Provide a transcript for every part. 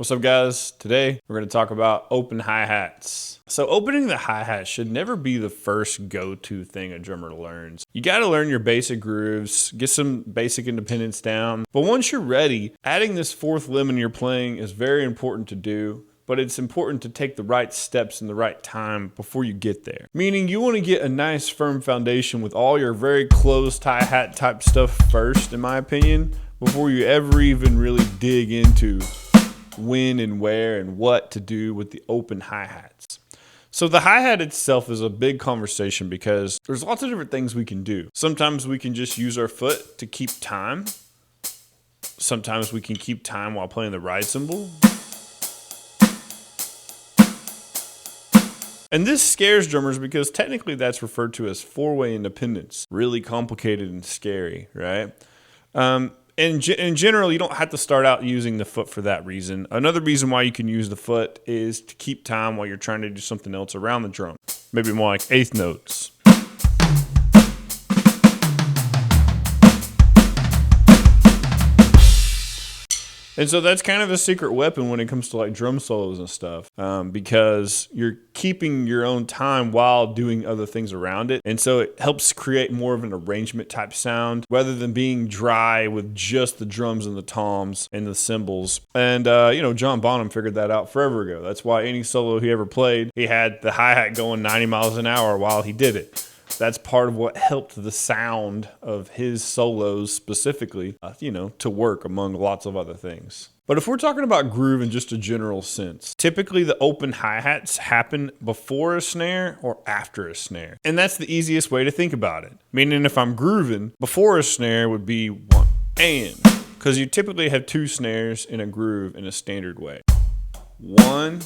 What's up, guys? Today we're going to talk about open hi-hats. So opening the hi-hat should never be the first go-to thing a drummer learns. You got to learn your basic grooves, get some basic independence down. But once you're ready, adding this fourth limb in your playing is very important to do. But it's important to take the right steps in the right time before you get there. Meaning you want to get a nice firm foundation with all your very closed hi-hat type stuff first, in my opinion, before you ever even really dig into when and where and what to do with the open hi-hats. So the hi-hat itself is a big conversation because there's lots of different things we can do. Sometimes we can just use our foot to keep time. Sometimes we can keep time while playing the ride cymbal. And this scares drummers because technically that's referred to as four-way independence. Really complicated and scary, right? In general, you don't have to start out using the foot for that reason. Another reason why you can use the foot is to keep time while you're trying to do something else around the drum. Maybe more like eighth notes. And so that's kind of a secret weapon when it comes to like drum solos and stuff, because you're keeping your own time while doing other things around it. And so it helps create more of an arrangement type sound rather than being dry with just the drums and the toms and the cymbals. And, John Bonham figured that out forever ago. That's why any solo he ever played, he had the hi-hat going 90 miles an hour while he did it. That's part of what helped the sound of his solos specifically, to work among lots of other things. But if we're talking about groove in just a general sense, typically the open hi-hats happen before a snare or after a snare. And that's the easiest way to think about it. Meaning if I'm grooving, before a snare would be one and, because you typically have two snares in a groove in a standard way. 1,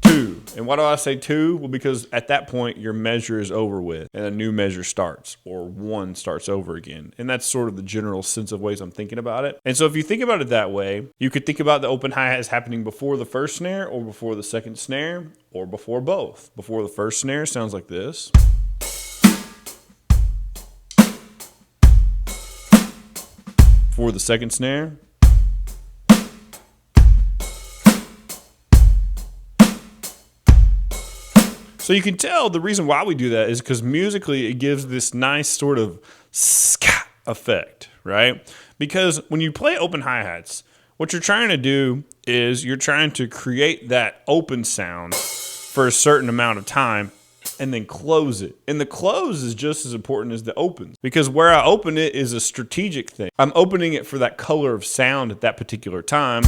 2. And why do I say 2? Well, because at that point your measure is over with and a new measure starts, or 1 starts over again. And that's sort of the general sense of ways I'm thinking about it. And so if you think about it that way, you could think about the open hi-hat as happening before the first snare or before the second snare or before both. Before the first snare sounds like this. Before the second snare. So you can tell the reason why we do that is because musically it gives this nice sort of ska effect, right? Because when you play open hi-hats, what you're trying to do is you're trying to create that open sound for a certain amount of time and then close it. And the close is just as important as the open, because where I open it is a strategic thing. I'm opening it for that color of sound at that particular time,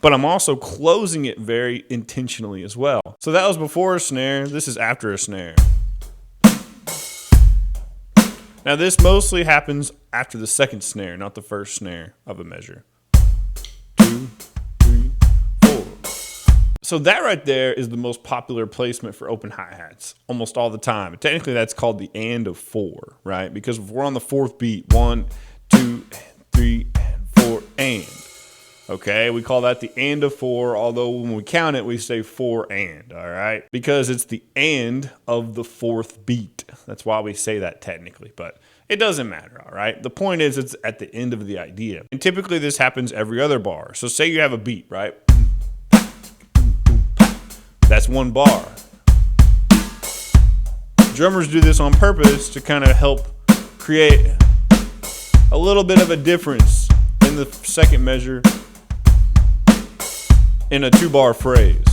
but I'm also closing it very intentionally as well. So that was before a snare. This is after a snare. Now this mostly happens after the second snare, not the first snare of a measure. 2, 3, 4. So that right there is the most popular placement for open hi-hats almost all the time. Technically that's called the and of 4, right? Because if we're on the fourth beat, 1, 2, 3, 4, and. Okay, we call that the and of 4, although when we count it, we say 4 and, all right? Because it's the and of the fourth beat. That's why we say that technically, but it doesn't matter, all right? The point is it's at the end of the idea. And typically this happens every other bar. So say you have a beat, right? That's one bar. Drummers do this on purpose to kind of help create a little bit of a difference in the second measure in a 2-bar phrase.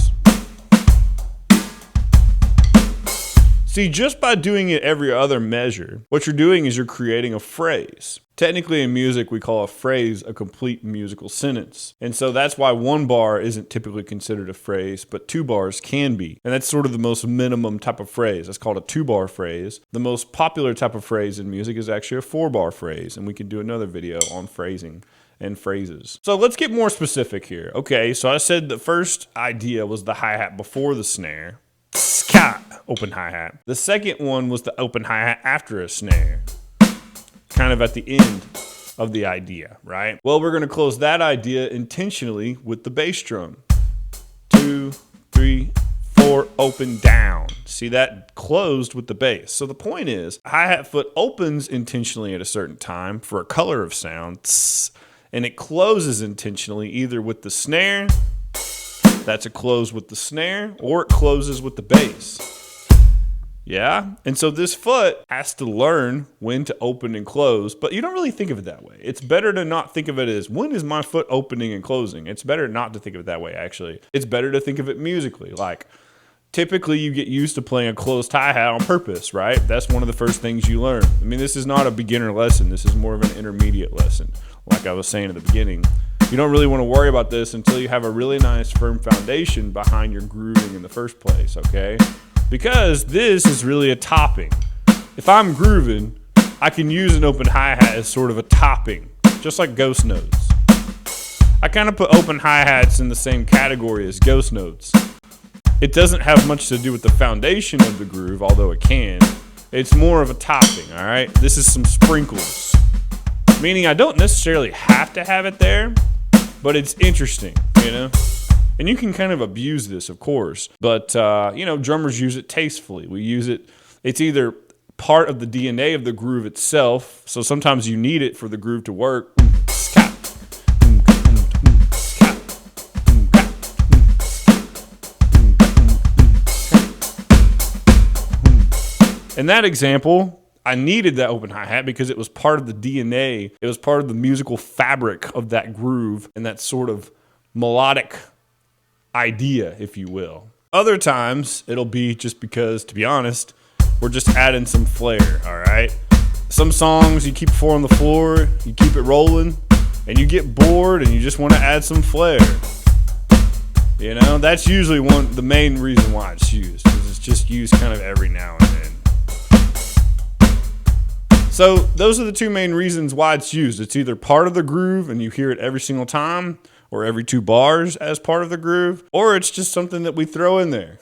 See, just by doing it every other measure, what you're doing is you're creating a phrase. Technically in music, we call a phrase a complete musical sentence. And so that's why 1 bar isn't typically considered a phrase, but 2 bars can be. And that's sort of the most minimum type of phrase. That's called a 2-bar phrase. The most popular type of phrase in music is actually a 4-bar phrase. And we can do another video on phrasing and phrases. So let's get more specific here. Okay, so I said the first idea was the hi-hat before the snare. Ska, open hi-hat. The second one was the open hi-hat after a snare. Kind of at the end of the idea, right? Well, we're gonna close that idea intentionally with the bass drum. 2, 3, 4, open, down. See, that closed with the bass. So the point is, hi-hat foot opens intentionally at a certain time for a color of sound, and it closes intentionally either with the snare, that's a close with the snare, or it closes with the bass. Yeah? And so this foot has to learn when to open and close, but you don't really think of it that way. It's better to not think of it as, when is my foot opening and closing? It's better not to think of it that way, actually. It's better to think of it musically. Like, typically you get used to playing a closed hi-hat on purpose, right? That's one of the first things you learn. I mean, this is not a beginner lesson. This is more of an intermediate lesson. Like I was saying at the beginning, you don't really want to worry about this until you have a really nice firm foundation behind your grooving in the first place, okay? Because this is really a topping. If I'm grooving, I can use an open hi-hat as sort of a topping, just like ghost notes. I kind of put open hi-hats in the same category as ghost notes. It doesn't have much to do with the foundation of the groove, although it can. It's more of a topping, all right? This is some sprinkles. Meaning I don't necessarily have to have it there, but it's interesting, you know? And you can kind of abuse this, of course, but, drummers use it tastefully. We use it, it's either part of the DNA of the groove itself, so sometimes you need it for the groove to work. In that example, I needed that open hi-hat because it was part of the DNA. It was part of the musical fabric of that groove and that sort of melodic idea, if you will. Other times, it'll be just because, to be honest, we're just adding some flair, all right? Some songs, you keep it 4 on the floor, you keep it rolling, and you get bored and you just want to add some flair. You know, that's usually the main reason why it's used, because it's just used kind of every now and then. So those are the two main reasons why it's used. It's either part of the groove and you hear it every single time, or every 2 bars as part of the groove, or it's just something that we throw in there.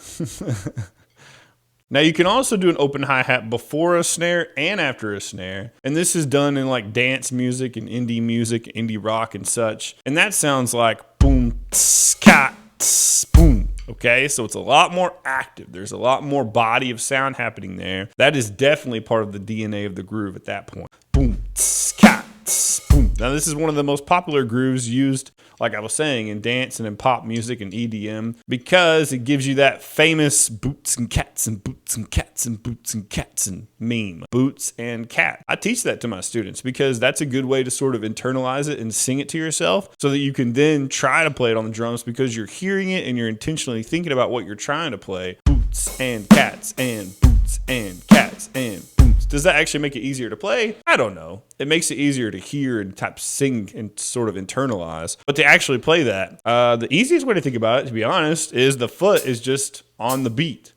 Now you can also do an open hi-hat before a snare and after a snare. And this is done in like dance music and indie rock and such. And that sounds like boom, tss, ka, tss, boom. Okay, so it's a lot more active. There's a lot more body of sound happening there. That is definitely part of the DNA of the groove at that point. Boom, tss, ka, tss, boom. Now this is one of the most popular grooves used, like I was saying, in dance and in pop music and EDM, because it gives you that famous boots and cats and boots and cats and boots and cats and meme. Boots and cat. I teach that to my students because that's a good way to sort of internalize it and sing it to yourself so that you can then try to play it on the drums because you're hearing it and you're intentionally thinking about what you're trying to play. Boots and cats and boots and cats and boots. Does that actually make it easier to play? I don't know. It makes it easier to hear and type sing and sort of internalize. But to actually play that, the easiest way to think about it, to be honest, is the foot is just on the beat.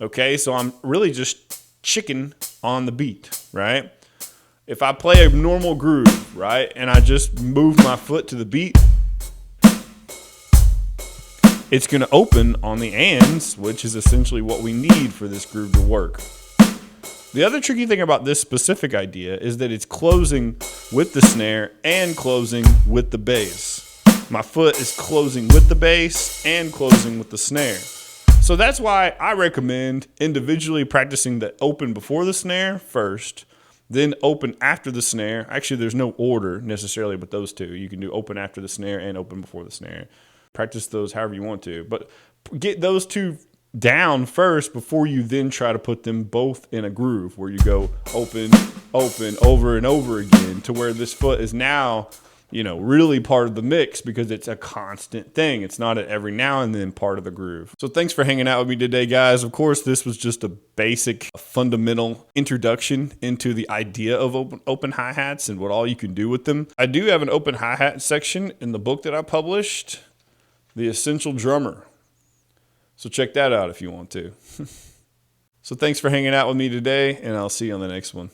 Okay, so I'm really just chicken on the beat, right? If I play a normal groove, right, and I just move my foot to the beat, it's going to open on the ands, which is essentially what we need for this groove to work. The other tricky thing about this specific idea is that it's closing with the snare and closing with the bass. My foot is closing with the bass and closing with the snare. So that's why I recommend individually practicing the open before the snare first, then open after the snare. Actually, there's no order necessarily with those two. You can do open after the snare and open before the snare. Practice those however you want to, but get those two down first before you then try to put them both in a groove where you go open, open, over and over again to where this foot is now, really part of the mix because it's a constant thing. It's not an every now and then part of the groove. So thanks for hanging out with me today, guys. Of course, this was just a basic, fundamental introduction into the idea of open hi-hats and what all you can do with them. I do have an open hi-hat section in the book that I published, The Essential Drummer. So check that out if you want to. So thanks for hanging out with me today, and I'll see you on the next one.